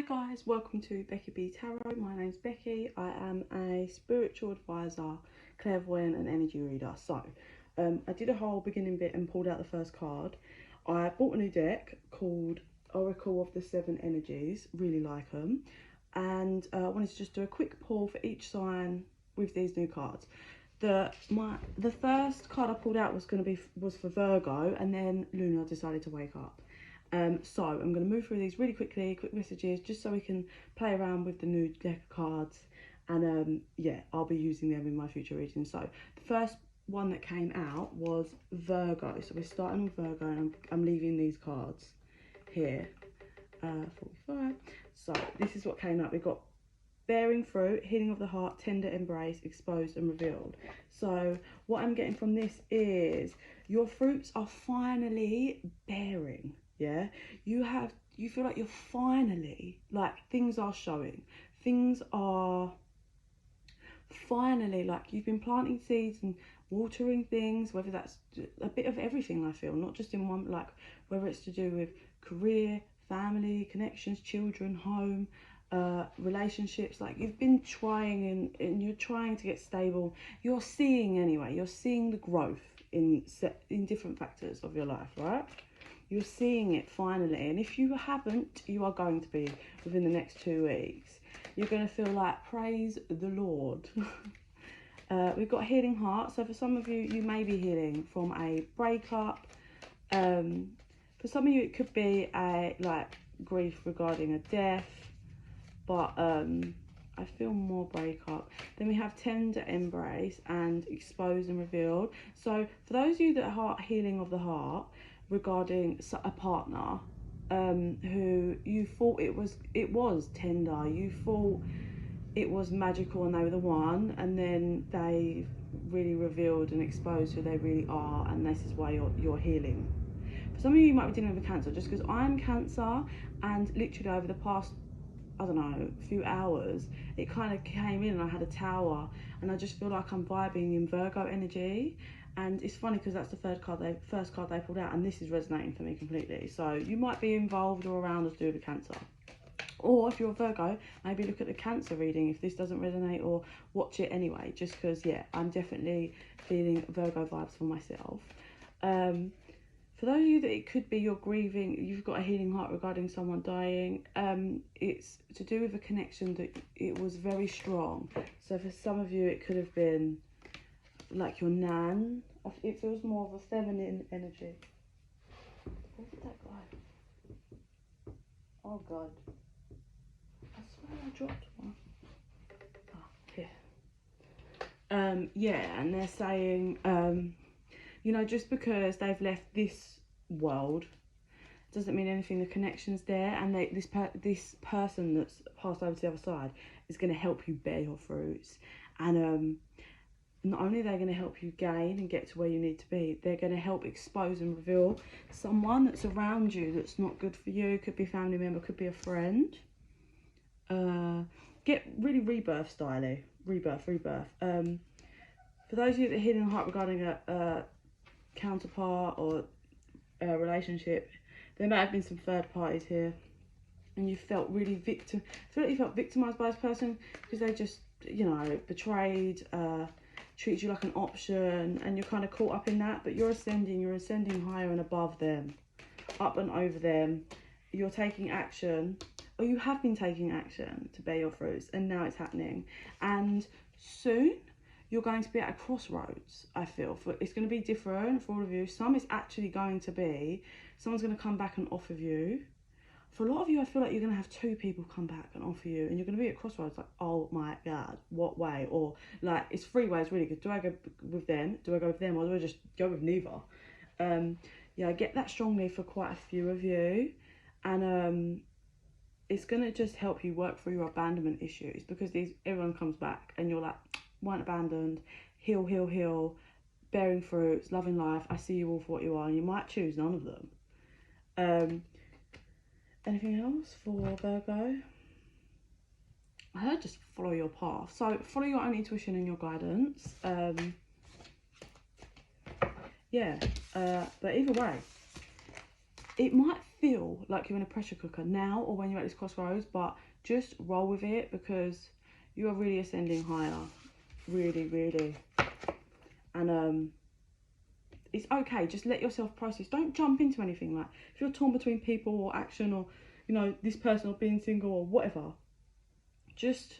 guys, welcome to Becky Tarot. My name's Becky. I am a spiritual advisor, clairvoyant and energy reader. So I did a whole beginning bit and pulled out the first card. I bought a new deck called Oracle of the Seven Energies, really like them, and I wanted to just do a quick pull for each sign with these new cards. The first card I pulled out was for Virgo, and then Luna decided to wake up. So I'm going to move through these really quickly, quick messages, just so we can play around with the new deck of cards. And yeah, I'll be using them in my future readings. So the first one that came out was Virgo. So we're starting with Virgo, and I'm leaving these cards here. 45. So this is what came out. We've got bearing fruit, healing of the heart, tender embrace, exposed and revealed. So what I'm getting from this is your fruits are finally bearing. Yeah, you feel like you're finally, like, things are showing, things are finally, like, you've been planting seeds and watering things, whether that's a bit of everything, I feel, not just in one, like whether it's to do with career, family, connections, children, home, relationships. Like, you've been trying and you're trying to get stable. You're seeing the growth in different factors of your life, right? You're seeing it finally, and if you haven't, you are going to be within the next 2 weeks. You're going to feel like, praise the Lord. We've got healing heart. So for some of you, you may be healing from a breakup. For some of you, it could be like grief regarding a death, but I feel more breakup. Then we have tender embrace and exposed and revealed. So for those of you that are healing of the heart regarding a partner who you thought it was tender, you thought it was magical and they were the one, and then they really revealed and exposed who they really are, and this is why you're healing. For some of you, you might be dealing with Cancer, just because I'm Cancer, and literally over the past, I don't know, few hours, it kind of came in and I had a tower, and I just feel like I'm vibing in Virgo energy. And it's funny because that's the first card they pulled out, and this is resonating for me completely. So you might be involved or around or to do with Cancer. Or if you're a Virgo, maybe look at the Cancer reading if this doesn't resonate, or watch it anyway, just because, yeah, I'm definitely feeling Virgo vibes for myself. For those of you that it could be you're grieving, you've got a healing heart regarding someone dying, it's to do with a connection that it was very strong. So for some of you, it could have been like your nan. It feels more of a feminine energy. Where did that go? Oh God, I swear I dropped one. Oh, here. Yeah, and they're saying, you know, just because they've left this world doesn't mean anything. The connection's there, and this person that's passed over to the other side is going to help you bear your fruits. And not only are they going to help you gain and get to where you need to be, they're going to help expose and reveal someone that's around you that's not good for you. Could be a family member, could be a friend. Get really rebirth styly. Rebirth. For those of you that are healing heart regarding a counterpart or a relationship, there might have been some third parties here, and you felt really victimized by this person because they just, you know, betrayed, treat you like an option, and you're kind of caught up in that. But you're ascending higher and above them, up and over them. You're taking action, or you have been taking action to bear your fruits, and now it's happening. And soon you're going to be at a crossroads. I feel it's going to be different for all of you. Some it's actually going to be someone's going to come back and offer you. For a lot of you, I feel like you're going to have two people come back and offer you, and you're going to be at crossroads, like, oh my God, what way? Or like, it's three ways really good. Do I go with them? Or do I just go with neither? Yeah, I get that strongly for quite a few of you, and it's going to just help you work through your abandonment issues, because everyone comes back and you're like, weren't abandoned, heal, bearing fruits, loving life. I see you all for what you are, and you might choose none of them. Anything else for Virgo? I heard just follow your path. So follow your own intuition and your guidance. Yeah, but either way, it might feel like you're in a pressure cooker now or when you're at this crossroads, but just roll with it because you are really ascending higher. Really, really. And it's okay. Just let yourself process. Don't jump into anything. Like, if you're torn between people or action or, you know, this person or being single or whatever, just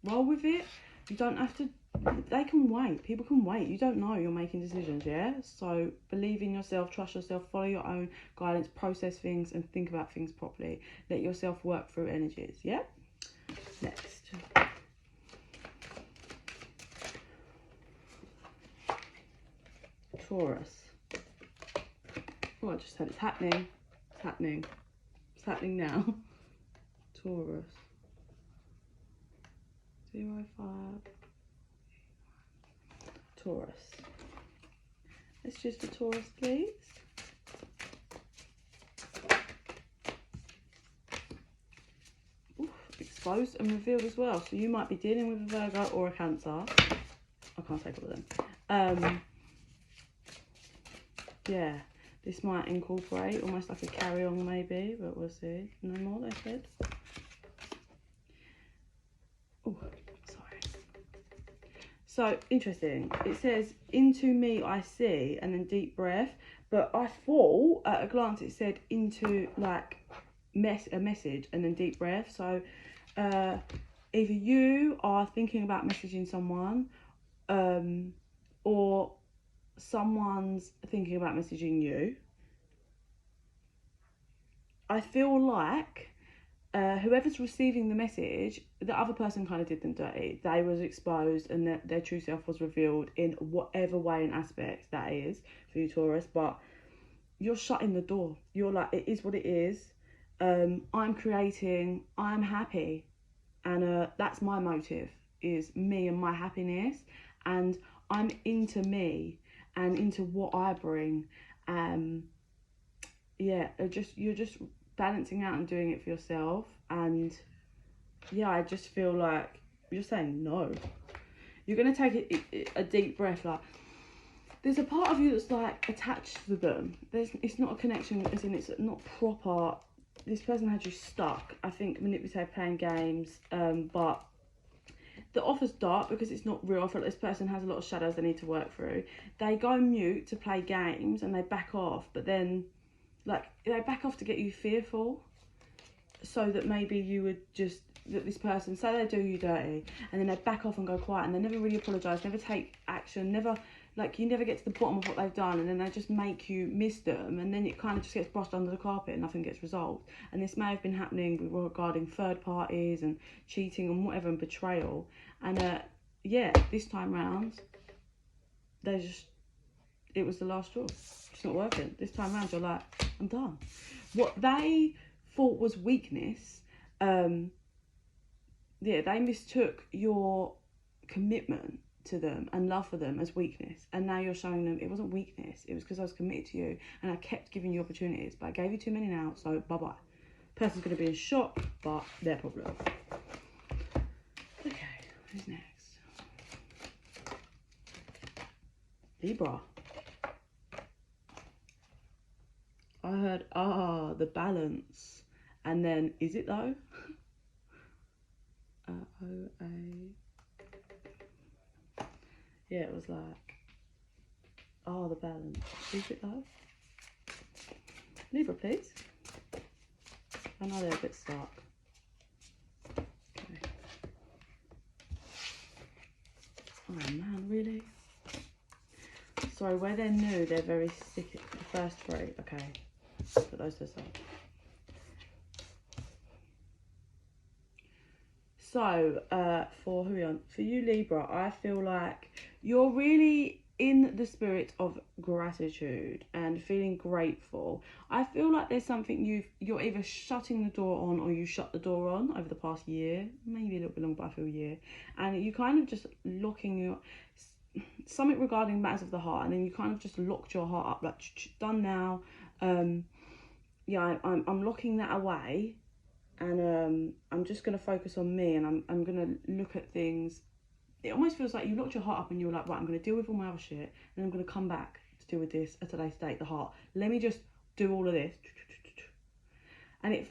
roll with it. You don't have to, they can wait. People can wait. You don't know you're making decisions, yeah? So believe in yourself, trust yourself, follow your own guidance, process things and think about things properly. Let yourself work through energies, yeah? Next. Taurus. Oh, I just said it's happening. It's happening. It's happening now. Taurus. 05. Taurus. Let's choose the Taurus, please. Oof, exposed and revealed as well. So you might be dealing with a Virgo or a Cancer. I can't take all of them. Yeah, this might incorporate almost like a carry-on maybe, but we'll see. No more, they said. Oh, sorry. So, interesting. It says, into me I see, and then deep breath. But I thought, at a glance, it said into, like, a message, and then deep breath. So, either you are thinking about messaging someone, or someone's thinking about messaging you. I feel like whoever's receiving the message, the other person kind of did them dirty. They was exposed and their true self was revealed in whatever way and aspect that is for you, Taurus. But you're shutting the door. You're like, it is what it is. I'm creating, I'm happy. And that's my motive, is me and my happiness. And I'm into me and into what I bring. Yeah, you're just balancing out and doing it for yourself. And yeah, I just feel like you're saying no. You're going to take a deep breath. Like, there's a part of you that's like attached to them. It's not a connection, as in it's not proper. This person had you stuck. I think manipulative, playing games, but the offer's dark because it's not real. I feel like this person has a lot of shadows they need to work through. They go mute to play games and they back off, but then, like, they back off to get you fearful, so that maybe you would just, that this person, say they do you dirty, and then they back off and go quiet, and they never really apologise, never take action, never, like, you never get to the bottom of what they've done, and then they just make you miss them, and then it kind of just gets brushed under the carpet and nothing gets resolved. And this may have been happening regarding third parties and cheating and whatever, and betrayal. And yeah, this time round, it was the last straw. It's not working. This time round, you're like, I'm done. What they thought was weakness, yeah, they mistook your commitment to them and love for them as weakness, and now you're showing them it wasn't weakness, it was because I was committed to you and I kept giving you opportunities, but I gave you too many now, so bye-bye. Person's going to be in shock, but their problem. Okay, who's next? Libra. I heard, the balance, and then, is it though? Yeah, it was like, the balance. Is it though? Libra, please. I know they're a bit stuck. Okay. Oh man, really? Sorry, where they're new, they're very sick. The first three. Okay. Put those to the side. So, for who are we on? For you, Libra, I feel like you're really in the spirit of gratitude and feeling grateful. I feel like there's something you're either shutting the door on or you shut the door on over the past year, maybe a little bit longer, but I feel a year. And you kind of just locking your, something regarding matters of the heart, and then you kind of just locked your heart up, like, done now. Yeah, I'm locking that away. And I'm just going to focus on me, and I'm going to look at things. It almost feels like you locked your heart up and you were like, right, I'm going to deal with all my other shit, and I'm going to come back to deal with this at today's date, the heart. Let me just do all of this, and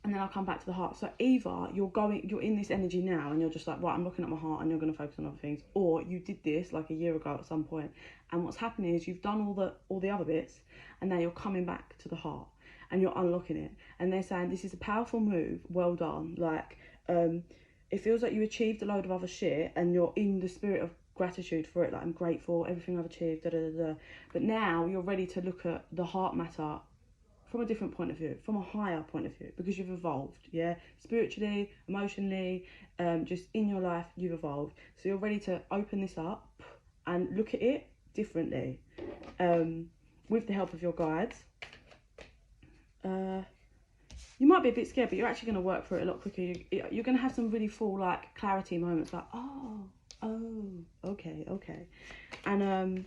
and then I'll come back to the heart. So either you're in this energy now and you're just like, right, I'm looking at my heart, and you're going to focus on other things, or you did this like a year ago at some point, and what's happening is you've done all the other bits, and now you're coming back to the heart and you're unlocking it, and they're saying this is a powerful move, well done. Like it feels like you achieved a load of other shit and you're in the spirit of gratitude for it, like I'm grateful, everything I've achieved, but now you're ready to look at the heart matter from a different point of view, from a higher point of view, because you've evolved, yeah? Spiritually, emotionally, just in your life, you've evolved. So you're ready to open this up and look at it differently, with the help of your guides. You might be a bit scared, but you're actually going to work through it a lot quicker. You're going to have some really full, like, clarity moments, like, oh, okay. And,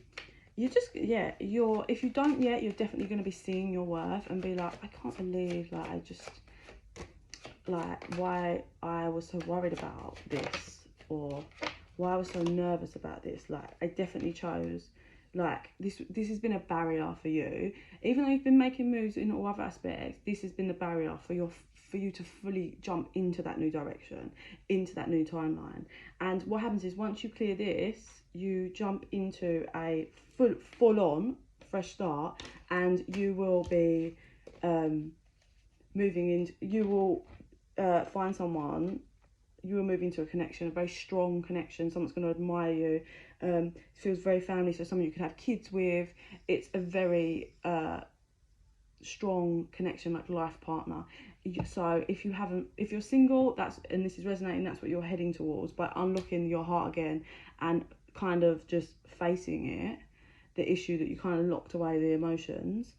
you just, yeah, if you don't yet, you're definitely going to be seeing your worth and be like, I can't believe, like, why I was so worried about this, or why I was so nervous about this. Like, I definitely chose, like, this has been a barrier for you. Even though you've been making moves in all other aspects, this has been the barrier for you to fully jump into that new direction, into that new timeline. And what happens is, once you clear this, you jump into a full-on fresh start, and you will be you will find someone, you will move into a connection, a very strong connection. Someone's going to admire you. It feels very family, so someone you can have kids with. It's a very strong connection, like life partner. So if you're single, and this is resonating, that's what you're heading towards, by unlocking your heart again and kind of just facing it, the issue that you kind of locked away, the emotions.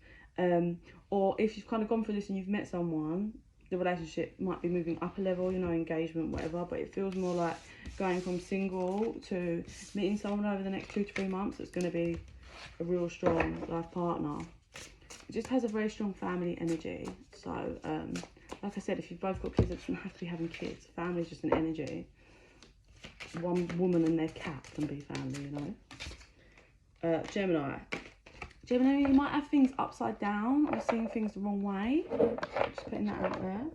Or if you've kind of gone through this and you've met someone, the relationship might be moving up a level, you know, engagement, whatever, but it feels more like going from single to meeting someone over the next 2 to 3 months that's going to be a real strong life partner. It just has a very strong family energy. So like I said, if you've both got kids, it doesn't have to be having kids. Family is just an energy. One woman and their cat can be family, you know. Gemini, you might have things upside down or seeing things the wrong way. Just putting that out there.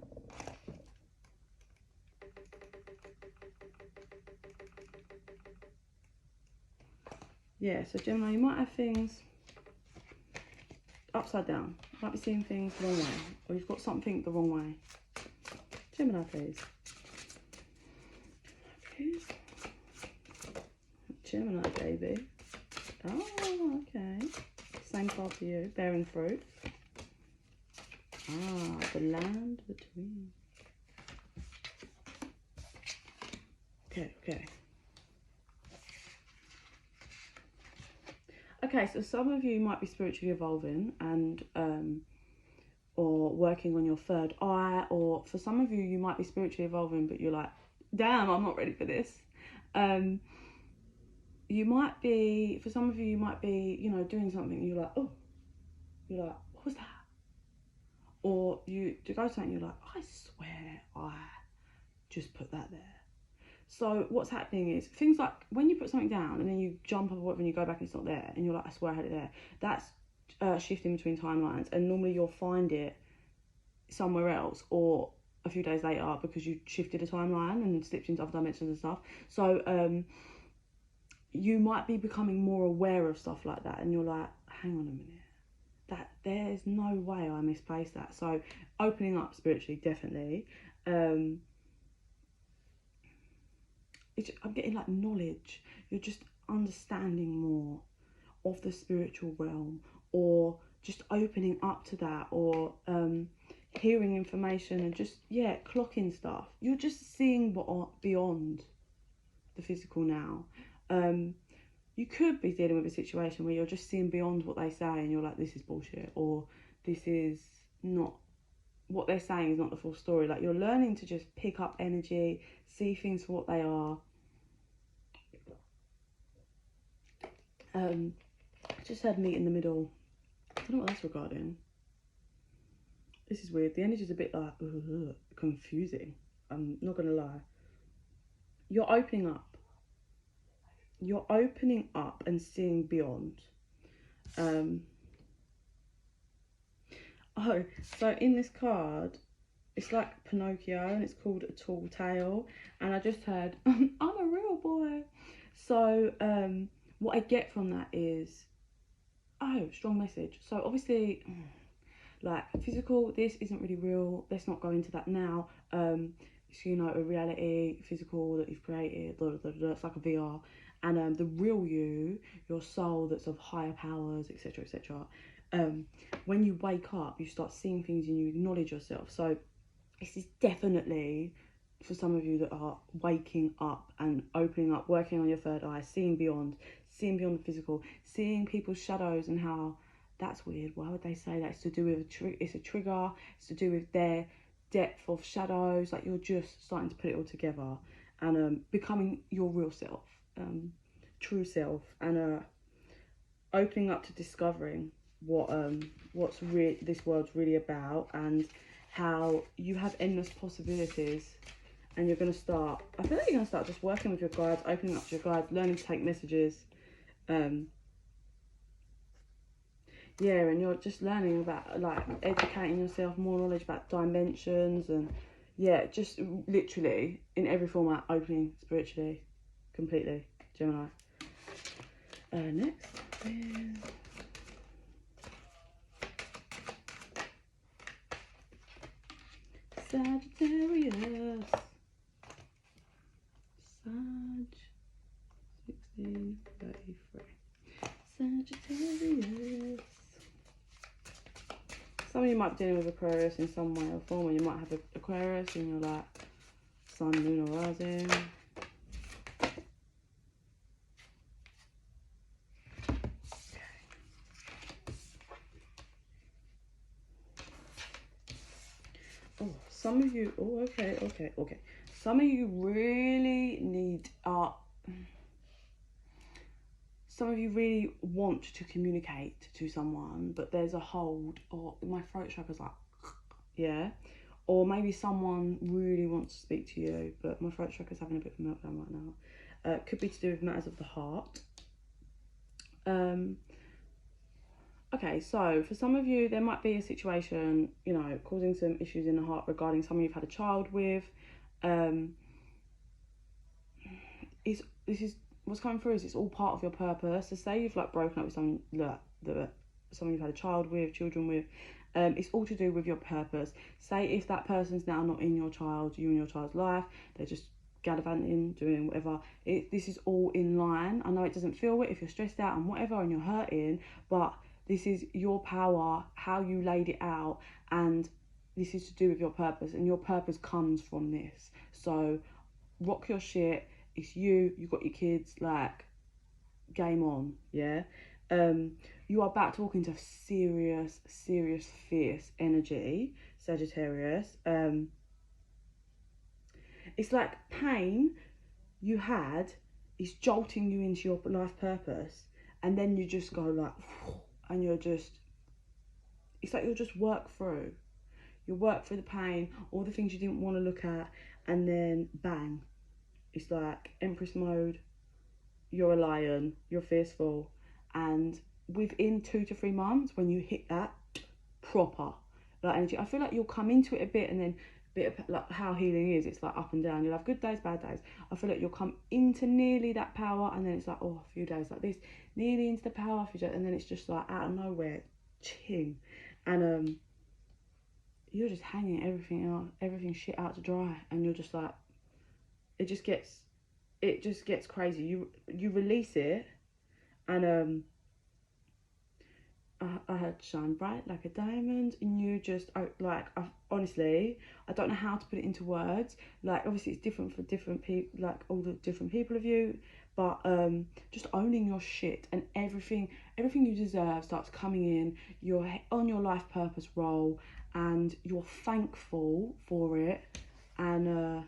Yeah, so Gemini, you might have things upside down. You might be seeing things the wrong way, or you've got something the wrong way. Gemini, please. Gemini, baby. Oh, okay. Same card for you. Bearing fruit. Ah, the land between. Okay. Okay, so some of you might be spiritually evolving and or working on your third eye, or for some of you, you might be spiritually evolving, but you're like, damn, I'm not ready for this. You might be, for some of you might be, you know, doing something and you're like, oh, you're like, what was that? Or you to go to something, you're like, I swear I just put that there. So what's happening is, things like when you put something down and then you jump up and you go back and it's not there, and you're like, I swear I had it there. That's shifting between timelines, and normally you'll find it somewhere else or a few days later, because you shifted a timeline and slipped into other dimensions and stuff. So you might be becoming more aware of stuff like that, and you're like, hang on a minute, that there's no way I misplaced that. So opening up spiritually, definitely. I'm getting like knowledge. You're just understanding more of the spiritual realm, or just opening up to that, or hearing information and just, yeah, clocking stuff. You're just seeing beyond the physical now. You could be dealing with a situation where you're just seeing beyond what they say and you're like, this is bullshit, or this is not, what they're saying is not the full story. Like, you're learning to just pick up energy, see things for what they are. I just had meet in the middle. I don't know what that's regarding. This is weird. The energy's a bit like confusing. I'm not gonna lie. You're opening up. You're opening up and seeing beyond. Oh, so in this card, it's like Pinocchio and it's called a tall tale. And I just heard, I'm a real boy. So what I get from that is, oh, strong message. So obviously, like physical, this isn't really real. Let's not go into that now. It's, you know, a reality, physical that you've created. Blah, blah, blah. It's like a VR. And the real you, your soul that's of higher powers, etc., etc. When you wake up, you start seeing things and you acknowledge yourself. So this is definitely for some of you that are waking up and opening up, working on your third eye, seeing beyond the physical, seeing people's shadows and how that's weird. Why would they say that? It's to do with it's a trigger. It's to do with their depth of shadows. Like you're just starting to put it all together and becoming your real self, true self, and opening up to discovering what's this world's really about, and how you have endless possibilities. And you're going to start, I feel like you're going to start just working with your guides, opening up to your guides, learning to take messages. Yeah, and you're just learning about, like, educating yourself, more knowledge about dimensions, and yeah, just literally in every format, opening spiritually, completely, Gemini. Next is Sagittarius. Sag 1633. Sagittarius. Some of you might be dealing with Aquarius in some way or form, or you might have Aquarius in your like sun, moon, or rising. Oh, some of you. Oh, okay. Some of you really need some of you really want to communicate to someone, but there's a hold, or my throat chakra's like, yeah. Or maybe someone really wants to speak to you, but my throat chakra's having a bit of a meltdown right now. Could be to do with matters of the heart. Okay, so for some of you, there might be a situation, you know, causing some issues in the heart regarding someone you've had a child with. This is what's coming through is it's all part of your purpose. So say you've like broken up with someone someone you've had a child with, children with, it's all to do with your purpose. Say if that person's now not in you and your child's life, they're just gallivanting, doing whatever. This is all in line. I know it doesn't feel it if you're stressed out and whatever and you're hurting, but this is your power, how you laid it out, and this is to do with your purpose, and your purpose comes from this. So rock your shit. It's you got your kids, like, game on, yeah? You are about to walk into serious, fierce energy, Sagittarius. It's like pain you had is jolting you into your life purpose, and then you just go like, and you're just, it's like you'll just work through. You'll work through the pain, all the things you didn't want to look at, and then bang. It's like Empress mode, you're a lion, you're fierceful, and within 2 to 3 months, when you hit that proper like energy, I feel like you'll come into it a bit, and then a bit of like how healing is, it's like up and down. You'll have good days, bad days. I feel like you'll come into nearly that power, and then it's like, oh, a few days like this, nearly into the power, a few days, and then it's just like out of nowhere, ching, and you're just hanging everything shit out to dry, and you're just like, it just gets crazy. You release it, and I had shine bright like a diamond, and you just honestly, I don't know how to put it into words. Like, obviously it's different for different people, like all the different people of you, but just owning your shit, and everything you deserve starts coming in. You're on your life purpose role, and you're thankful for it, and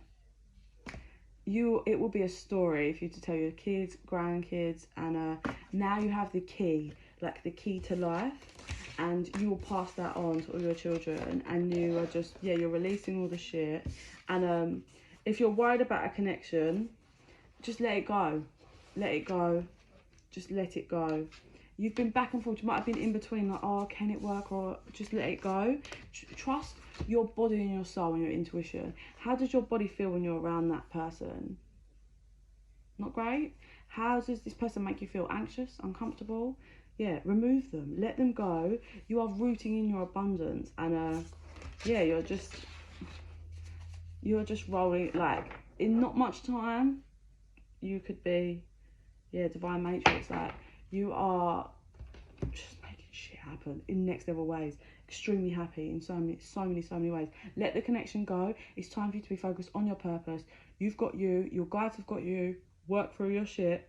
it will be a story for you to tell your kids, grandkids, and now you have the key, like the key to life, and you will pass that on to all your children, and you are just, yeah, you're releasing all the shit, and if you're worried about a connection, just let it go, just let it go. You've been back and forth. You might have been in between, like, oh, can it work, or just let it go. Trust your body and your soul and your intuition. How does your body feel when you're around that person? Not great. How does this person make you feel? Anxious, uncomfortable? Yeah, remove them. Let them go. You are rooting in your abundance, and yeah, you're just rolling. Like, in not much time, you could be, yeah, divine matrix. Like, you are just making shit happen in next level ways. Extremely happy in so many ways. Let the connection go. It's time for you to be focused on your purpose. You've got you. Your guides have got you. Work through your shit.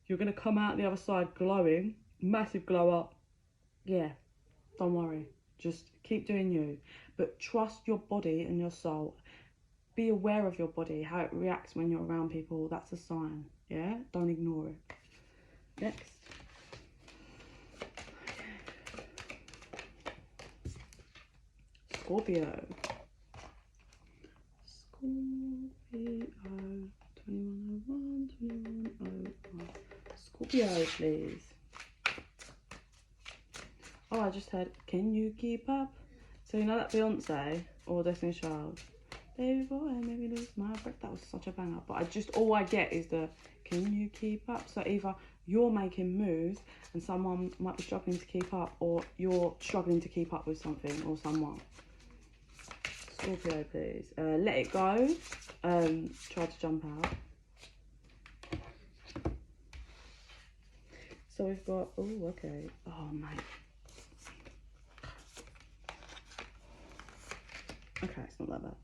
You're going to come out the other side glowing. Massive glow up. Yeah, don't worry. Just keep doing you. But trust your body and your soul. Be aware of your body, how it reacts when you're around people. That's a sign. Yeah, don't ignore it. Next. Scorpio. Scorpio. 2101, 2101. Scorpio, please. Oh, I just heard, can you keep up? So you know that Beyonce or Destiny's Child? Baby boy, maybe lose my breath. That was such a banger. But all I get is the, can you keep up? So either you're making moves and someone might be struggling to keep up, or you're struggling to keep up with something or someone. Scorpio, please. Let it go. Try to jump out. So we've got, oh, okay. Oh, mate. Okay, it's not that bad.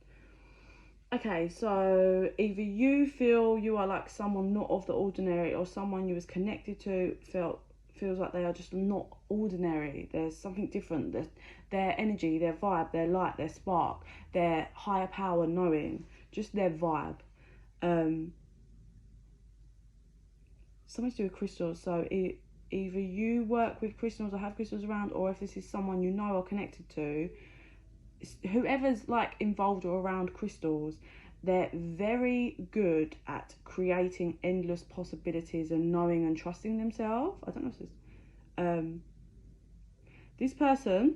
Okay, so either you feel you are like someone not of the ordinary, or someone you was connected to feels like they are just not ordinary. There's something different. Their energy, their vibe, their light, their spark, their higher power knowing, just their vibe. Something to do with crystals. So either you work with crystals or have crystals around, or if this is someone you know or connected to, whoever's like involved or around crystals, they're very good at creating endless possibilities and knowing and trusting themselves. I don't know if this person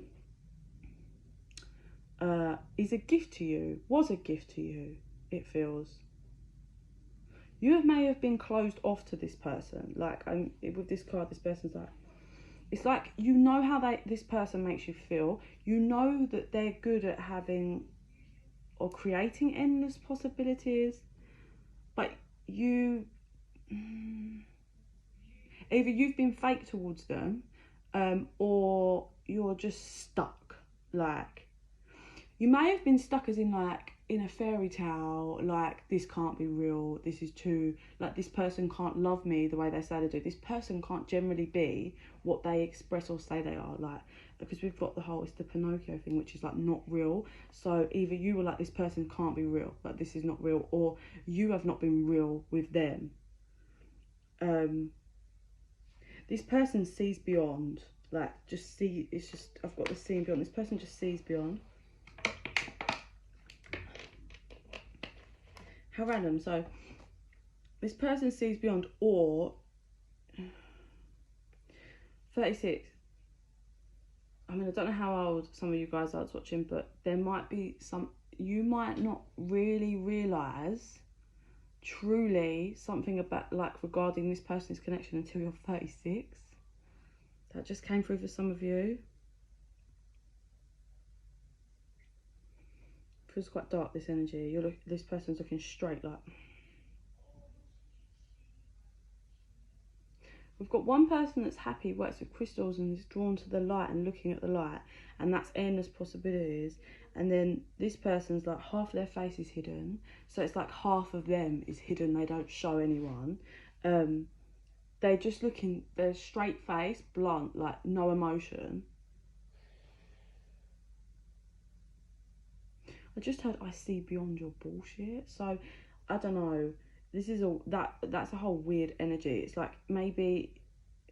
is a gift to you, was a gift to you, it feels. You may have been closed off to this person. Like, with this card, this person's like, it's like, you know how this person makes you feel. You know that they're good at having or creating endless possibilities. But either you've been fake towards them, or you're just stuck. Like, you may have been stuck as in like, in a fairy tale, like, this can't be real, this is too, like, this person can't love me the way they say they do, this person can't generally be what they express or say they are, like, because we've got the whole, it's the Pinocchio thing, which is like not real. So either you were like, this person can't be real, like, this is not real, or you have not been real with them. This person sees beyond, like, it's just, I've got the seeing beyond. This person just sees beyond. How random. So this person sees beyond, or 36. I mean, I don't know how old some of you guys are watching, but there might be some, you might not really realise truly something about, like, regarding this person's connection until you're 36. That just came through for some of you. Feels quite dark, this energy. This person's looking straight, like. We've got one person that's happy, works with crystals and is drawn to the light and looking at the light, and that's endless possibilities. And then this person's like, half their face is hidden, so it's like half of them is hidden, they don't show anyone. They're just looking, they're straight face, blunt, like no emotion. I just heard, I see beyond your bullshit. So I don't know, this is all that's a whole weird energy. It's like, maybe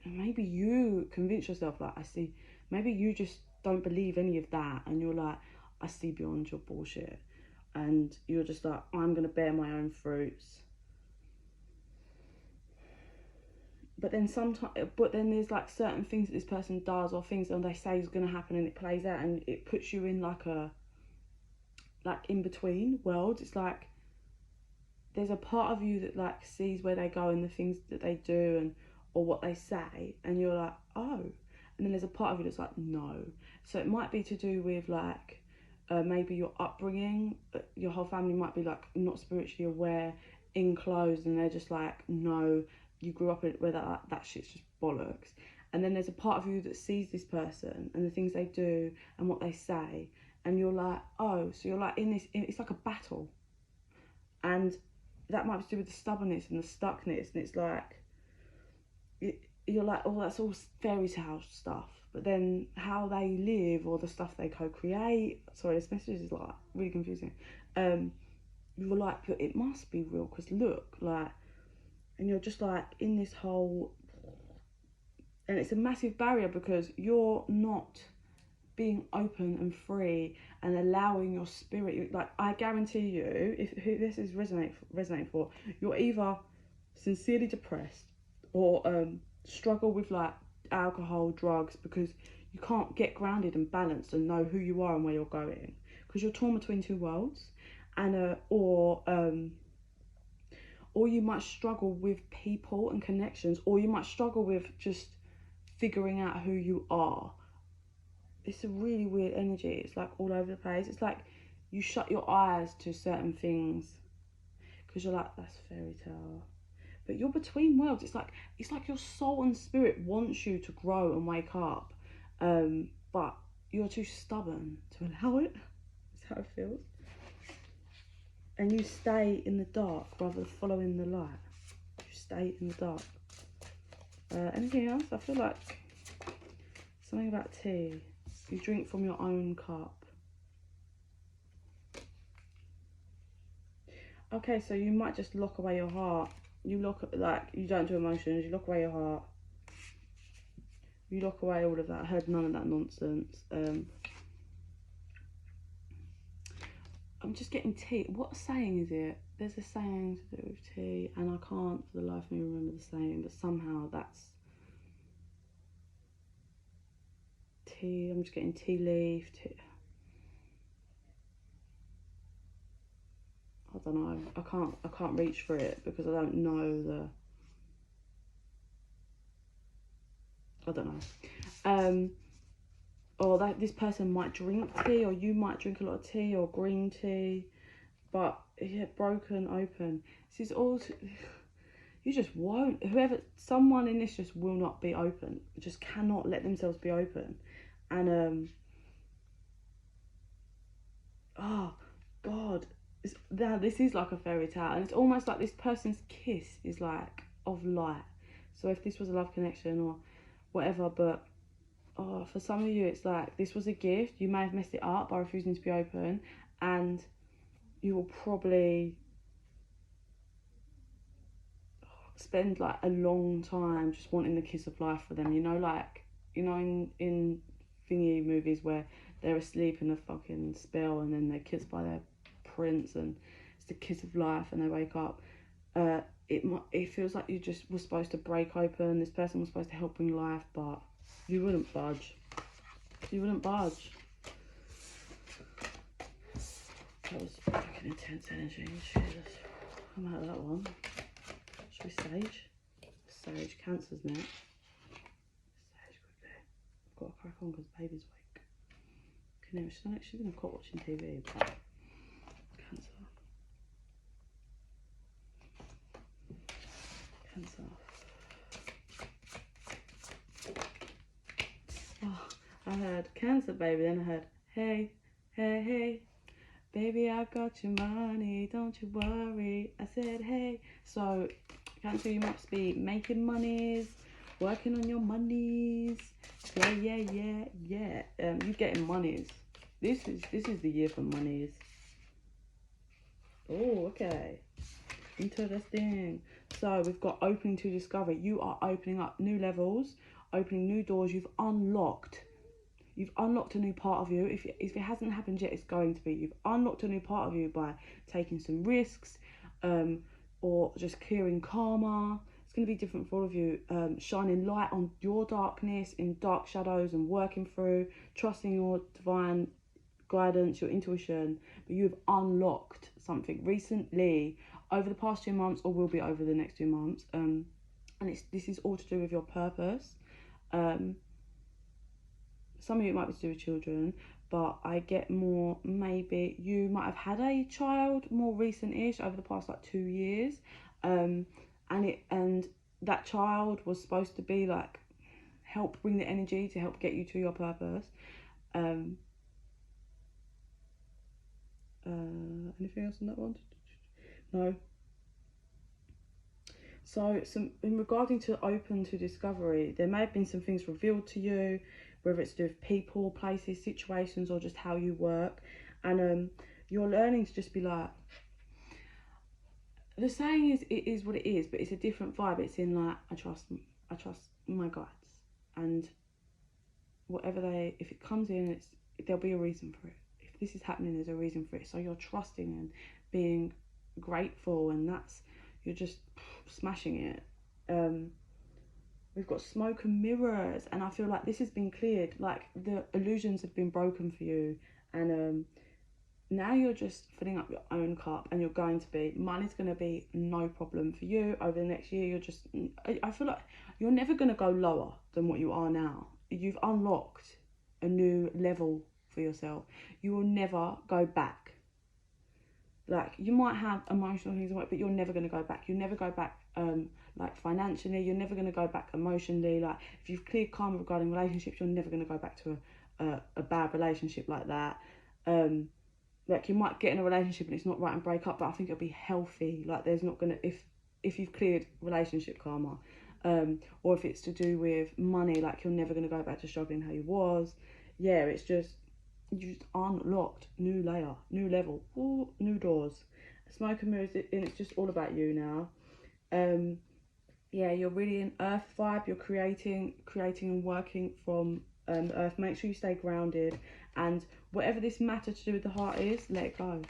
you convince yourself, like, I see, maybe you just don't believe any of that, and you're like, I see beyond your bullshit, and you're just like, I'm gonna bear my own fruits. but then there's like certain things that this person does or things that they say is going to happen and it plays out and it puts you in like in between worlds. It's like there's a part of you that like sees where they go and the things that they do and or what they say, and you're like, oh, and then there's a part of you that's like, no. So it might be to do with like maybe your upbringing. Your whole family might be like not spiritually aware, enclosed, and they're just like, no, you grew up where that shit's just bollocks. And then there's a part of you that sees this person and the things they do and what they say, and you're like, oh, so you're like it's like a battle. And that might be to do with the stubbornness and the stuckness, and it's like you're like, oh, that's all fairy tale stuff, but then how they live or the stuff they co-create, sorry, this message is like really confusing, you're like, but it must be real because look, like, and you're just like in this whole, and it's a massive barrier because you're not being open and free and allowing your spirit. Like, I guarantee you, if who this is resonating for, you're either sincerely depressed or struggle with like alcohol, drugs, because you can't get grounded and balanced and know who you are and where you're going because you're torn between two worlds. And or you might struggle with people and connections, or you might struggle with just figuring out who you are. It's a really weird energy. It's like all over the place. It's like you shut your eyes to certain things because you're like, that's fairy tale. But you're between worlds. It's like your soul and spirit wants you to grow and wake up, but you're too stubborn to allow it. That's how it feels. And you stay in the dark rather than following the light. You stay in the dark. Anything else? I feel like something about tea. You drink from your own cup. Okay, so you might just lock away your heart. You don't do emotions. You lock away your heart. You lock away all of that. I heard none of that nonsense. I'm just getting tea. What saying is it? There's a saying to do with tea, and I can't for the life of me remember the saying, but somehow that's tea. I'm just getting tea leaf. I don't know. I can't reach for it because I don't know I don't know. Or that this person might drink tea, or you might drink a lot of tea or green tea, but yeah, broken open. This is all. You just won't. Someone in this just will not be open. Just cannot let themselves be open, and oh God. This is like a fairy tale, and it's almost like this person's kiss is like of light. So if this was a love connection or whatever, but for some of you it's like this was a gift. You may have messed it up by refusing to be open, and you will probably spend like a long time just wanting the kiss of life for them, like in thingy movies where they're asleep in a fucking spell and then they're kissed by their prince and it's the kiss of life and they wake up. It feels like you just were supposed to break open. This person was supposed to help bring life, but you wouldn't budge. That was fucking intense energy. Jesus, I'm out of that one. Should we sage Cancer's next? Sage quickly. I've got to crack on because baby's awake. Okay, no, she's gonna caught watching TV, but Cancer. Oh, I heard Cancer, baby, then I heard, hey, hey, hey, baby, I got your money, don't you worry. I said, hey. So, Cancer, you must be making monies, working on your monies. Yeah. You getting monies. This is the year for monies. Oh, okay. Interesting. So we've got opening to discover. You are opening up new levels, opening new doors. You've unlocked a new part of you. If it hasn't happened yet, it's going to be. You've unlocked a new part of you by taking some risks, or just clearing karma. It's going to be different for all of you. Shining light on your darkness, in dark shadows, and working through, trusting your divine guidance, your intuition. But you've unlocked something recently, over the past 2 months, or will be over the next 2 months. And this is all to do with your purpose. Some of you, it might be to do with children, but I get more, maybe you might have had a child more recent-ish, over the past like 2 years. And that child was supposed to be like, help bring the energy to help get you to your purpose. Anything else on that one? No. So in regarding to open to discovery, there may have been some things revealed to you, whether it's to do with people, places, situations, or just how you work. And you're learning to just be like, the saying is, it is what it is, but it's a different vibe. It's in like, I trust my guides, and whatever if it comes in, there'll be a reason for it. If this is happening, there's a reason for it. So you're trusting and being grateful, and you're just smashing it. We've got smoke and mirrors, and I feel like this has been cleared, like the illusions have been broken for you, and now you're just filling up your own cup, and money's going to be no problem for you over the next year. I feel like you're never going to go lower than what you are now. You've unlocked a new level for yourself. You will never go back. Like, you might have emotional things, but you're never going to go back. You'll never go back, like financially. You're never going to go back emotionally. Like, if you've cleared karma regarding relationships, you're never going to go back to a bad relationship like that. Like, you might get in a relationship and it's not right and break up, but I think it'll be healthy. Like, there's not going to, if you've cleared relationship karma, or if it's to do with money, like, you're never going to go back to struggling how you was. Yeah, it's just, you just unlocked new layer, new level, ooh, new doors. Smoke and mirrors, and it's just all about you now. Yeah, you're really in earth vibe. You're creating and working from earth. Make sure you stay grounded, and whatever this matter to do with the heart is, let it go.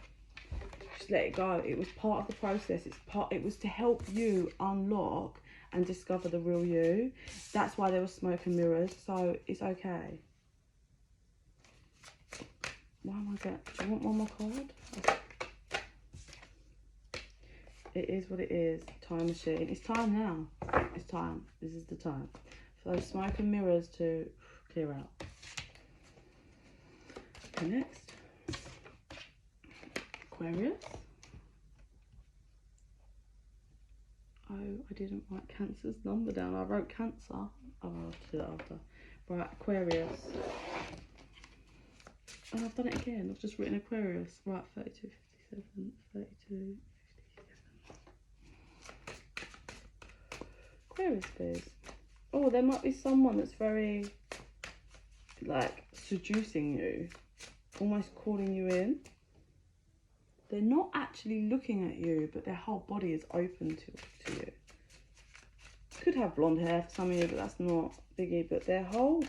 Just let it go. It was part of the process. It was to help you unlock and discover the real you. That's why there was smoke and mirrors. So it's okay. Why am I getting? Do you want one more card? It is what it is. Time machine. It's time now. It's time. This is the time. So smoke and mirrors to clear out. Okay, next. Aquarius. Oh, I didn't write Cancer's number down. I wrote Cancer. Oh, I'll do that after. Right, Aquarius. And I've done it again. I've just written Aquarius. Right, 32, 57, 32, 57. Aquarius, please. Oh, there might be someone that's very, like, seducing you. Almost calling you in. They're not actually looking at you, but their whole body is open to you. Could have blonde hair for some of you, but that's not biggie. But their whole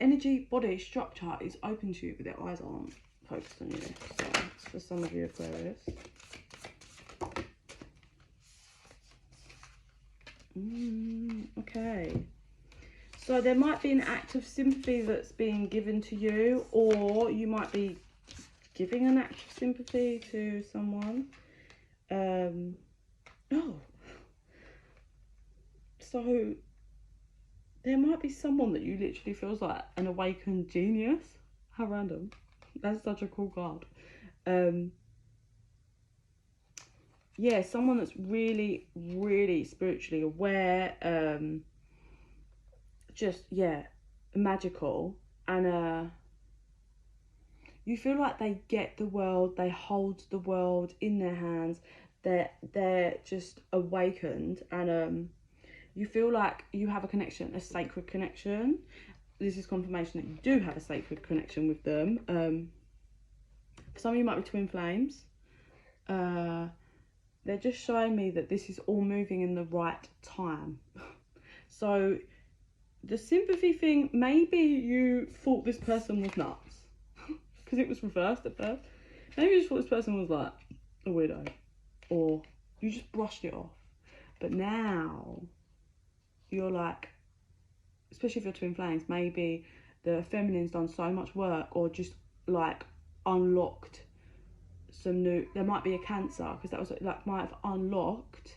energy, body, structure is open to you, but their eyes aren't focused on you. So it's for some of you, Aquarius. Okay. So there might be an act of sympathy that's being given to you, or you might be giving an act of sympathy to someone. So there might be someone that you literally feels like an awakened genius. How random. That's such a cool card. Yeah, someone that's really, really spiritually aware. Just, yeah, magical. And you feel like they get the world. They hold the world in their hands. They're just awakened. And you feel like you have a connection, a sacred connection. This is confirmation that you do have a sacred connection with them. Some of you might be twin flames. They're just showing me that this is all moving in the right time. So the sympathy thing, maybe you thought this person was nuts because it was reversed at first. Maybe you just thought this person was like a weirdo, or you just brushed it off. But now you're like, especially if you're twin flames, maybe the feminine's done so much work, or just like unlocked some new, there might be a Cancer, because that was like, might have unlocked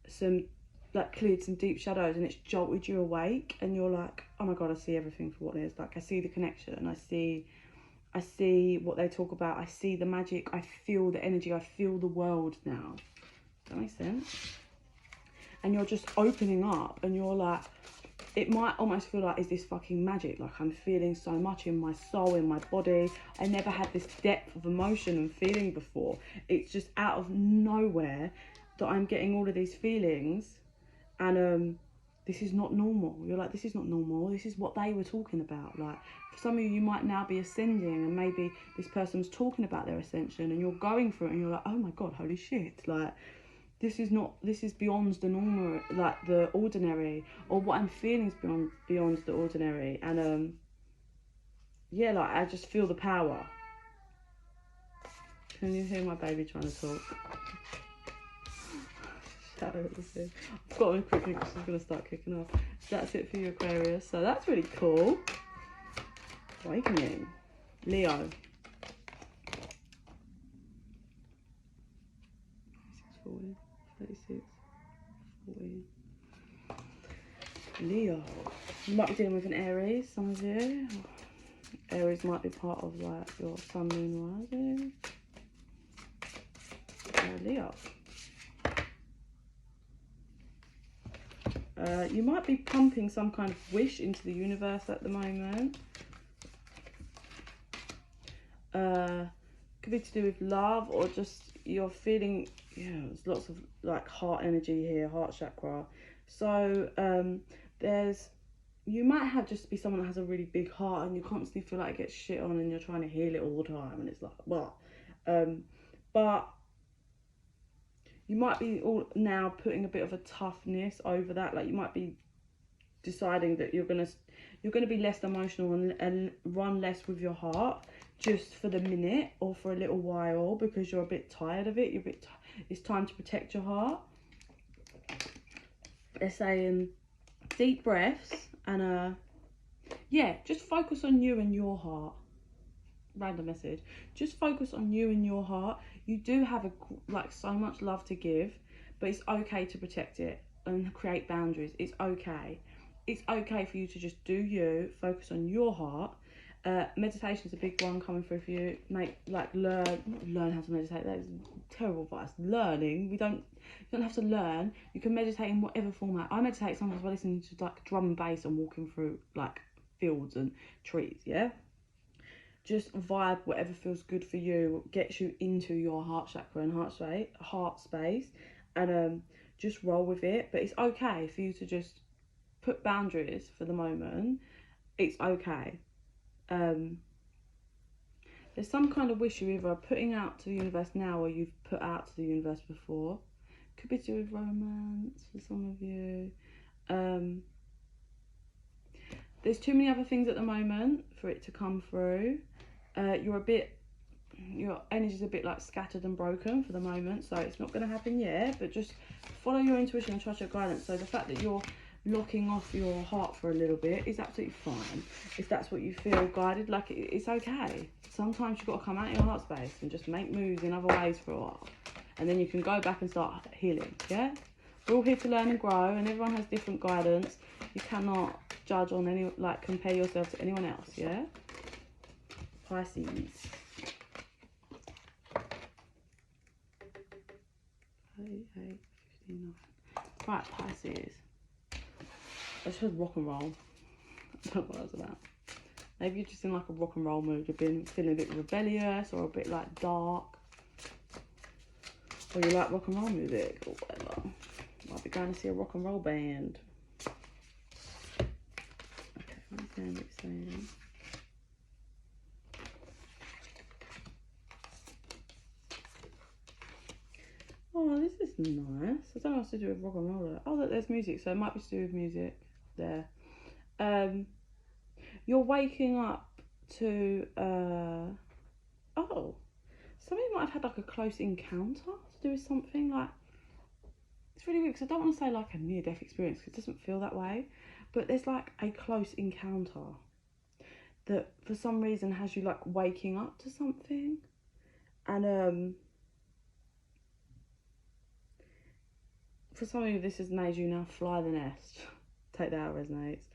some, like cleared some deep shadows, and it's jolted you awake, and you're like, oh my god, I see everything for what it is. Like, I see the connection, I see what they talk about, I see the magic, I feel the energy, I feel the world now. Does that make sense? And you're just opening up, and you're like, it might almost feel like, is this fucking magic? Like, I'm feeling so much in my soul, in my body. I never had this depth of emotion and feeling before. It's just out of nowhere that I'm getting all of these feelings, and this is not normal. You're like, this is not normal. This is what they were talking about. Like, for some of you might now be ascending, and maybe this person's talking about their ascension, and you're going through it, and you're like, oh my god, holy shit. Like, this is beyond the normal, like the ordinary, or what I'm feeling is beyond the ordinary. And yeah, like, I just feel the power. Can you hear my baby trying to talk? Shadow, I've got one quickly because she's going to start kicking off. That's it for you, Aquarius. So that's really cool. Awakening. Leo. 36, 40. Leo. You might be dealing with an Aries, some of you. Aries might be part of like your sun, moon, rising. Leo. You might be pumping some kind of wish into the universe at the moment. Could be to do with love, or just you're feeling, yeah, there's lots of like heart energy here, heart chakra. So you might have just be someone that has a really big heart, and you constantly feel like it gets shit on, and you're trying to heal it all the time, and it's like, well, but you might be all now putting a bit of a toughness over that. Like, you might be deciding that you're gonna be less emotional and run less with your heart, just for the minute or for a little while, because you're a bit tired of it. It's time to protect your heart. They're saying deep breaths, and yeah, just focus on you and your heart. Random message. Just focus on you and your heart. You do have like so much love to give, but it's okay to protect it and create boundaries. It's okay. It's okay for you to just do you, focus on your heart. Meditation is a big one coming through for you. Learn how to meditate. That is terrible advice. Learning, you don't have to learn. You can meditate in whatever format. I meditate sometimes by listening to like drum and bass and walking through like fields and trees. Yeah, just vibe whatever feels good for you, gets you into your heart chakra and heart space, and just roll with it. But it's okay for you to just put boundaries for the moment. It's okay. There's some kind of wish you're either putting out to the universe now, or you've put out to the universe before. Could be to do with romance for some of you. There's too many other things at the moment for it to come through. Your energy's a bit like scattered and broken for the moment, so it's not going to happen yet, but just follow your intuition and trust your guidance. So the fact that you're locking off your heart for a little bit is absolutely fine. If that's what you feel guided, like, it's okay. Sometimes you've got to come out of your heart space and just make moves in other ways for a while, and then you can go back and start healing. Yeah, we're all here to learn and grow, and everyone has different guidance. You cannot judge on compare yourself to anyone else. Yeah. Pisces. Right, Pisces. I just heard rock and roll. I don't know what that was about. Maybe you're just in like a rock and roll mood. You've been feeling a bit rebellious, or a bit like dark, or you like rock and roll music or whatever. Might be going to see a rock and roll band. Okay, I'm going to be saying. Oh, this is nice. I don't know what to do with rock and roll. Oh, look, there's music, so it might be to do with music there. You're waking up to somebody might have had like a close encounter to do with something. Like, it's really weird because I don't want to say like a near-death experience because it doesn't feel that way, but there's like a close encounter that for some reason has you like waking up to something, and for some of you this has made you now fly the nest. Take that how it resonates.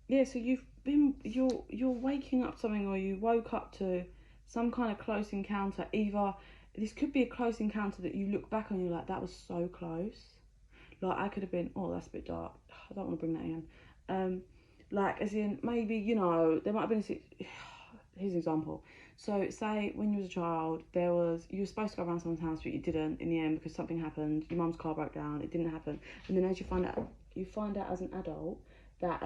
Yeah, so you're waking up to something, or you woke up to some kind of close encounter. Either this could be a close encounter that you look back on, you're like, that was so close. Like, I could have been, oh, that's a bit dark, I don't want to bring that in. Like, as in, maybe, you know, there might have been here's an example. So say when you was a child, you were supposed to go around someone's house, but you didn't in the end because something happened. Your mum's car broke down, it didn't happen. And then as you find out as an adult that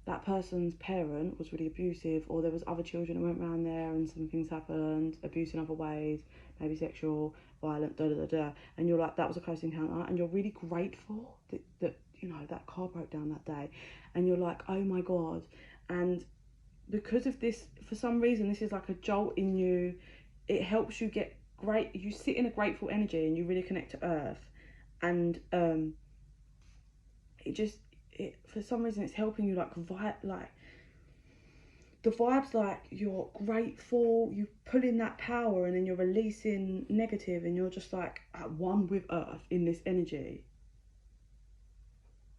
that person's parent was really abusive, or there was other children that went around there and some things happened, abuse in other ways, maybe sexual, violent, and you're like, that was a close encounter, and you're really grateful that you know, that car broke down that day, and you're like, oh my God. And because of this, for some reason, this is like a jolt in you. It helps you get you sit in a grateful energy and you really connect to earth, and for some reason it's helping you like the vibes, like you're grateful, you pull in that power, and then you're releasing negative, and you're just like at one with earth in this energy.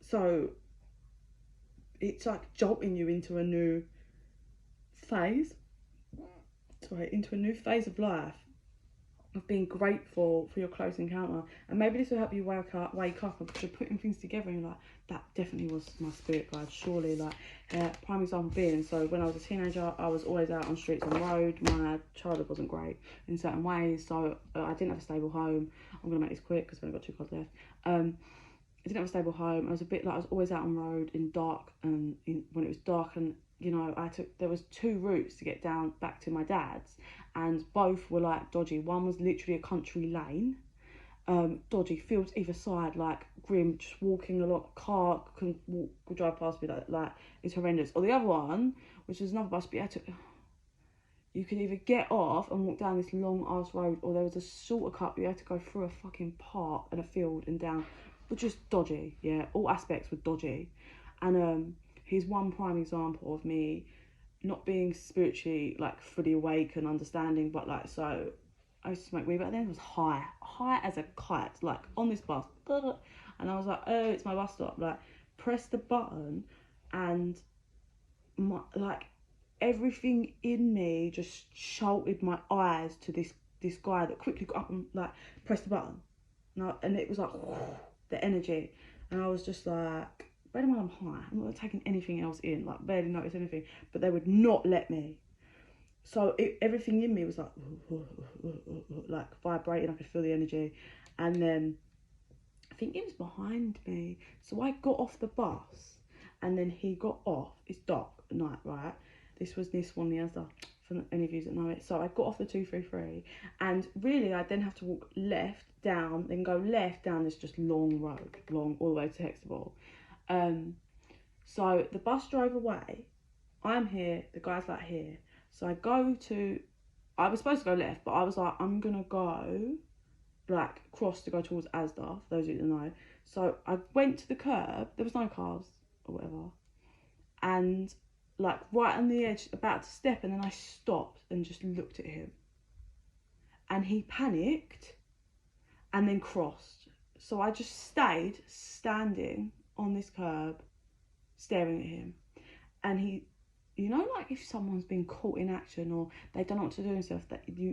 So it's like jolting you into a new phase of life, of being grateful for your close encounter. And maybe this will help you wake up because you're putting things together and you're like, that definitely was my spirit guide, surely. Like, prime example being, so when I was a teenager, I was always out on streets and road. My childhood wasn't great in certain ways, so I didn't have a stable home. I'm gonna make this quick because I've only got 2 cards left. I didn't have a stable home. I was always out on road in dark, and when it was dark, and you know, there was 2 routes to get down back to my dad's, and both were like dodgy. One was literally a country lane, dodgy fields either side, like grim, just walking a lot, car can drive past me like it's horrendous. Or the other one, which was another bus, but you could either get off and walk down this long ass road, or there was a shorter cut, but you had to go through a fucking park and a field and down, which was dodgy. Yeah, all aspects were dodgy. And here's one prime example of me not being spiritually like fully awake and understanding, but like, so I used to smoke weed, but then it was high as a kite, like on this bus, and I was like, oh, it's my bus stop. Like, press the button, and everything in me just shouted my eyes to this guy that quickly got up and like pressed the button. And it was like the energy, and I was just like, bear in mind I'm high, I'm not taking anything else in, like barely notice anything, but they would not let me. So everything in me was like vibrating. I could feel the energy. And then I think he was behind me, so I got off the bus, and then he got off. It's dark at night, right? This was this one, the other, for any of you that know it. So I got off the 233, and really I then have to walk left down, then go left down this just long road, all the way to Hextable. So the bus drove away, I'm here, the guy's like here. So I was supposed to go left, but I was like, I'm gonna go like cross to go towards Asda, for those of you that know. So I went to the curb, there was no cars or whatever, and like right on the edge, about to step, and then I stopped and just looked at him, and he panicked and then crossed. So I just stayed standing on this curb staring at him, and he, you know, like if someone's been caught in action or they don't know what to do and stuff,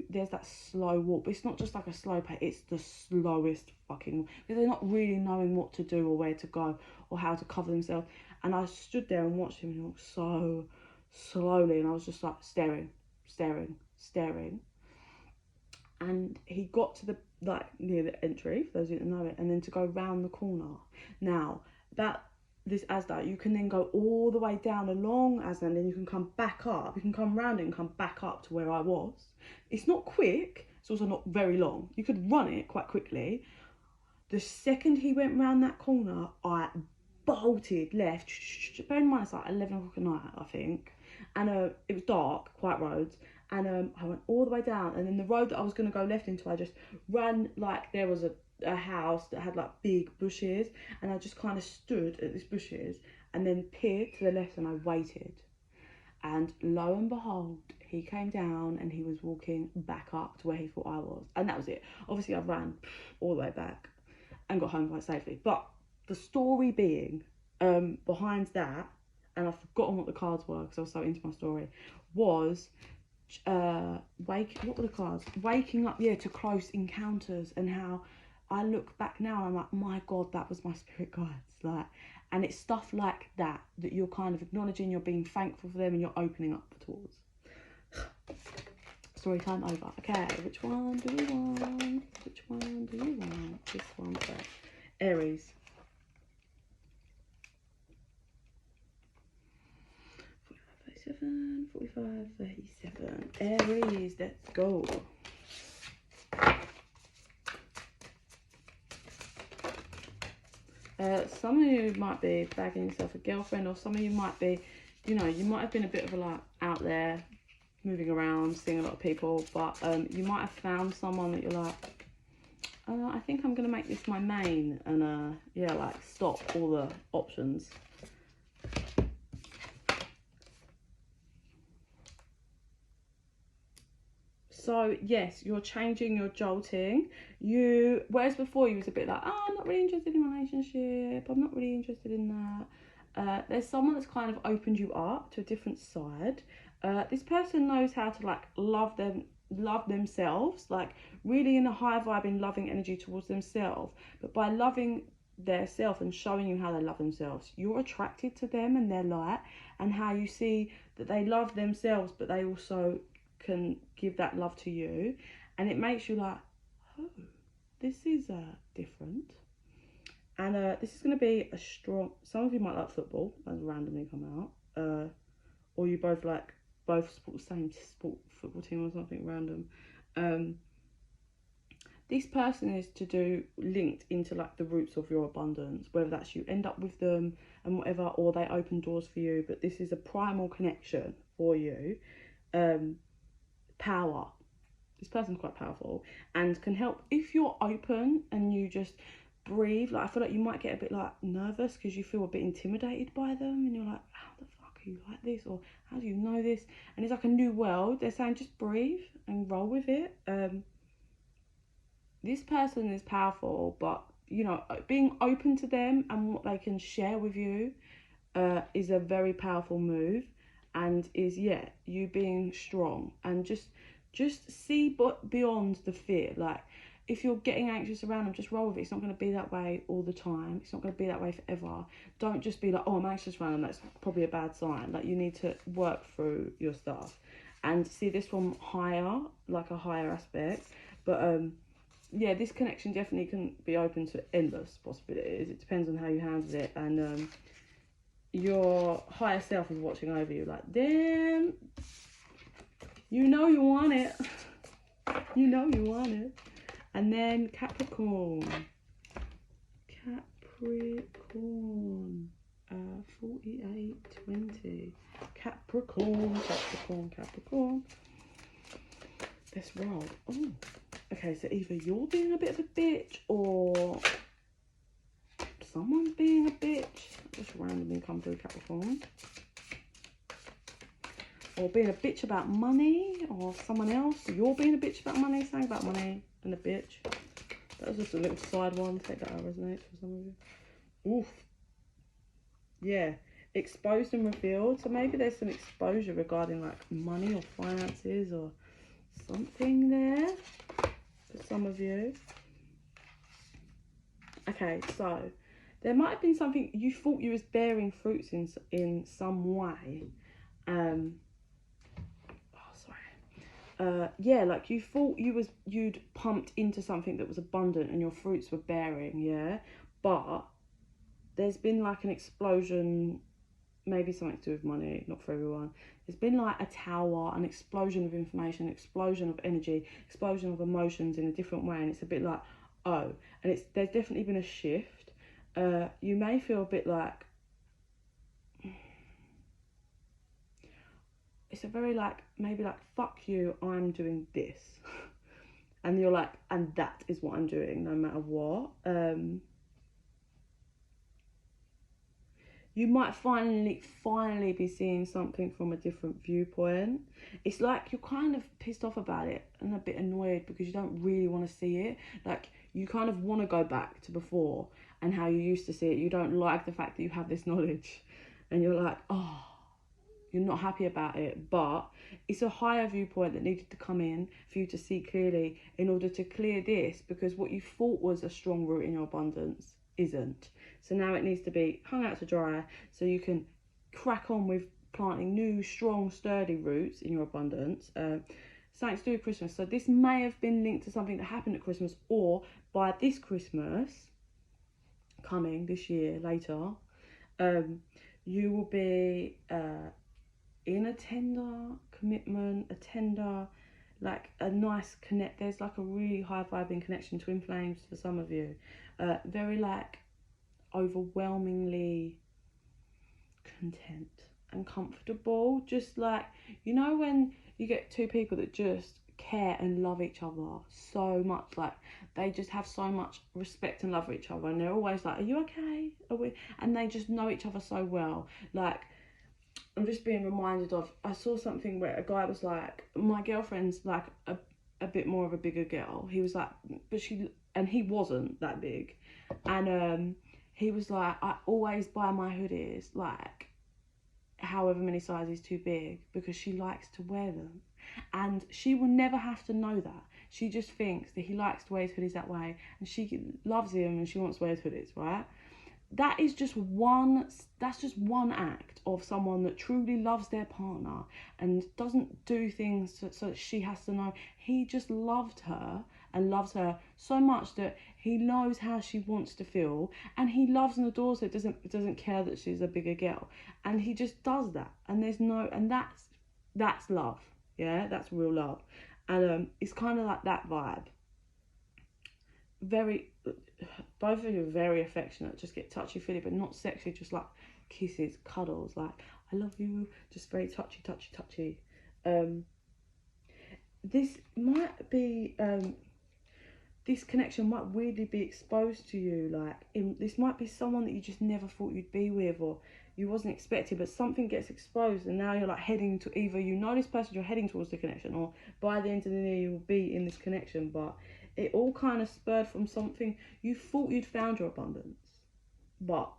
there's that slow walk, but it's not just like a slow pace, it's the slowest fucking walk, because they're not really knowing what to do or where to go or how to cover themselves. And I stood there and watched him walk so slowly, and I was just like staring, and he got to the, like, near the entry, for those who didn't know it, and then to go round the corner. Now this Asda, you can then go all the way down along Asda, and then you can come back up. You can come round it and come back up to where I was. It's not quick. It's also not very long. You could run it quite quickly. The second he went round that corner, I bolted left. Bear in mind, it's like 11 o'clock at night, I think. And it was dark, quiet roads. And I went all the way down, and then the road that I was going to go left into, I just ran like there was a house that had like big bushes, and I just kind of stood at these bushes and then peered to the left, and I waited. And lo and behold, he came down and he was walking back up to where he thought I was. And that was it. Obviously, I ran all the way back and got home quite safely. But the story being behind that, and I've forgotten what the cards were because I was so into my story, was what were the cards? Waking up, to close encounters, and how I look back now and I'm like, my God, that was my spirit guides. Like, and it's stuff like that you're kind of acknowledging, you're being thankful for them, and you're opening up towards. Story time over. Okay, which one do we want? Which one do you want? This one first. Aries. 45, 37. Aries, let's go. Some of you might be bagging yourself a girlfriend, or some of you might be, you might have been a bit of a like out there, moving around, seeing a lot of people, but you might have found someone that you're like, I think I'm going to make this my main, and like stop all the options. So yes, you're changing, you're jolting. Whereas before you was a bit like, I'm not really interested in a relationship, I'm not really interested in that. There's someone that's kind of opened you up to a different side. This person knows how to like love themselves, like really in a high vibing, loving energy towards themselves. But by loving their self and showing you how they love themselves, you're attracted to them and their light, and how you see that they love themselves, but they also can give that love to you, and it makes you like, oh, this is different. And this is going to be a strong, some of you might like football, that's randomly come out, or you both support the same football team or something random. This person is linked into like the roots of your abundance, whether that's you end up with them and whatever, or they open doors for you, but this is a primal connection for you. Power. This person's quite powerful and can help if you're open and you just breathe. Like, I feel like you might get a bit like nervous because you feel a bit intimidated by them, and you're like, how the fuck are you like this, or how do you know this? And it's like a new world. They're saying just breathe and roll with it. This person is powerful, but being open to them and what they can share with you is a very powerful move. And is you being strong, and just see beyond the fear. Like, if you're getting anxious around them, just roll with it. It's not going to be that way all the time. It's not going to be that way forever. Don't just be like, oh, I'm anxious around them, that's probably a bad sign. Like, you need to work through your stuff and see this from higher, like a higher aspect. But this connection definitely can be open to endless possibilities. It depends on how you handle it, and your higher self is watching over you like, damn, you want it. You want it. And then Capricorn. 4820. Capricorn. Let's roll. Oh, okay, so either you're being a bit of a bitch, or someone's being a bitch. Just randomly come through Capricorn. Or being a bitch about money, or someone else. You're being a bitch about money, saying about money and a bitch. That was just a little side one. Take that out, resonates for some of you. Oof. Yeah. Exposed and revealed. So maybe there's some exposure regarding like money or finances or something there for some of you. Okay, so there might have been something you thought you was bearing fruits in some way. Like you thought you'd pumped into something that was abundant and your fruits were bearing, but there's been like an explosion, maybe something to do with money, not for everyone. There's been like a tower, an explosion of information, explosion of energy, explosion of emotions in a different way, and it's a bit like, oh, and there's definitely been a shift. You may feel a bit like, it's a very like, maybe like, fuck you, I'm doing this. And you're like, and that is what I'm doing no matter what. You might finally be seeing something from a different viewpoint. It's like you're kind of pissed off about it and a bit annoyed because you don't really want to see it. Like, you kind of want to go back to before and how you used to see it. You don't like the fact that you have this knowledge. And you're like, oh, you're not happy about it. But it's a higher viewpoint that needed to come in for you to see clearly in order to clear this, because what you thought was a strong root in your abundance isn't. So now it needs to be hung out to dry so you can crack on with planting new, strong, sturdy roots in your abundance. Something to do with Christmas. So this may have been linked to something that happened at Christmas, or by this Christmas coming this year later, you will be in a tender commitment, a tender, like a nice connect. There's like a really high vibing connection, twin flames for some of you. Very like overwhelmingly content and comfortable. Just like, you know, when you get two people that just care and love each other so much, like they just have so much respect and love for each other, and they're always like, are you okay? Are we? And they just know each other so well. Like, I'm just being reminded of, I saw something where a guy was like, my girlfriend's like a bit more of a bigger girl. He was like, and he wasn't that big. And he was like, I always buy my hoodies like however many sizes too big because she likes to wear them. And she will never have to know that. She just thinks that he likes to wear his hoodies that way, and she loves him and she wants to wear his hoodies, right? That is just that's just one act of someone that truly loves their partner and doesn't do things so that she has to know. He just loved her and loves her so much that he knows how she wants to feel, and he loves and adores her, doesn't care that she's a bigger girl, and he just does that. And that's love. Yeah, that's real love. And it's kind of like that vibe. Both of you are very affectionate, just get touchy-feely, but not sexy, just like kisses, cuddles, like, I love you, just very touchy. This might be, this connection might weirdly be exposed to you, like, this might be someone that you just never thought you'd be with, or you wasn't expecting, but something gets exposed, and now you're like heading to, either you know this person, you're heading towards the connection, or by the end of the year you'll be in this connection. But it all kind of spurred from something you thought you'd found your abundance, but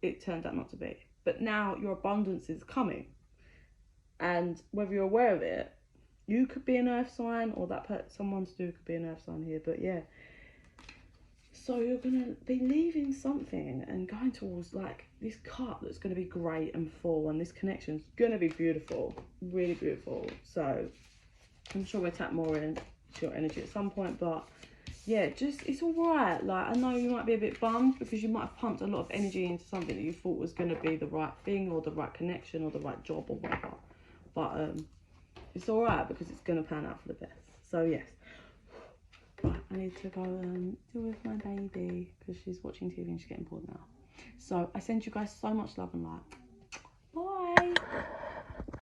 it turned out not to be. But now your abundance is coming, and whether you're aware of it, you could be an earth sign, or someone to do could be an earth sign here. But yeah, so you're gonna be leaving something and going towards like this cup that's gonna be great and full, and this connection's gonna be beautiful, really beautiful. So I'm sure we'll tap more into your energy at some point, but yeah, just, it's all right. Like, I know you might be a bit bummed because you might have pumped a lot of energy into something that you thought was going to be the right thing, or the right connection, or the right job, or whatever. But it's all right because it's going to pan out for the best. So yes, right, I need to go and deal with my baby because she's watching TV and she's getting bored now. So I send you guys so much love and light. Bye.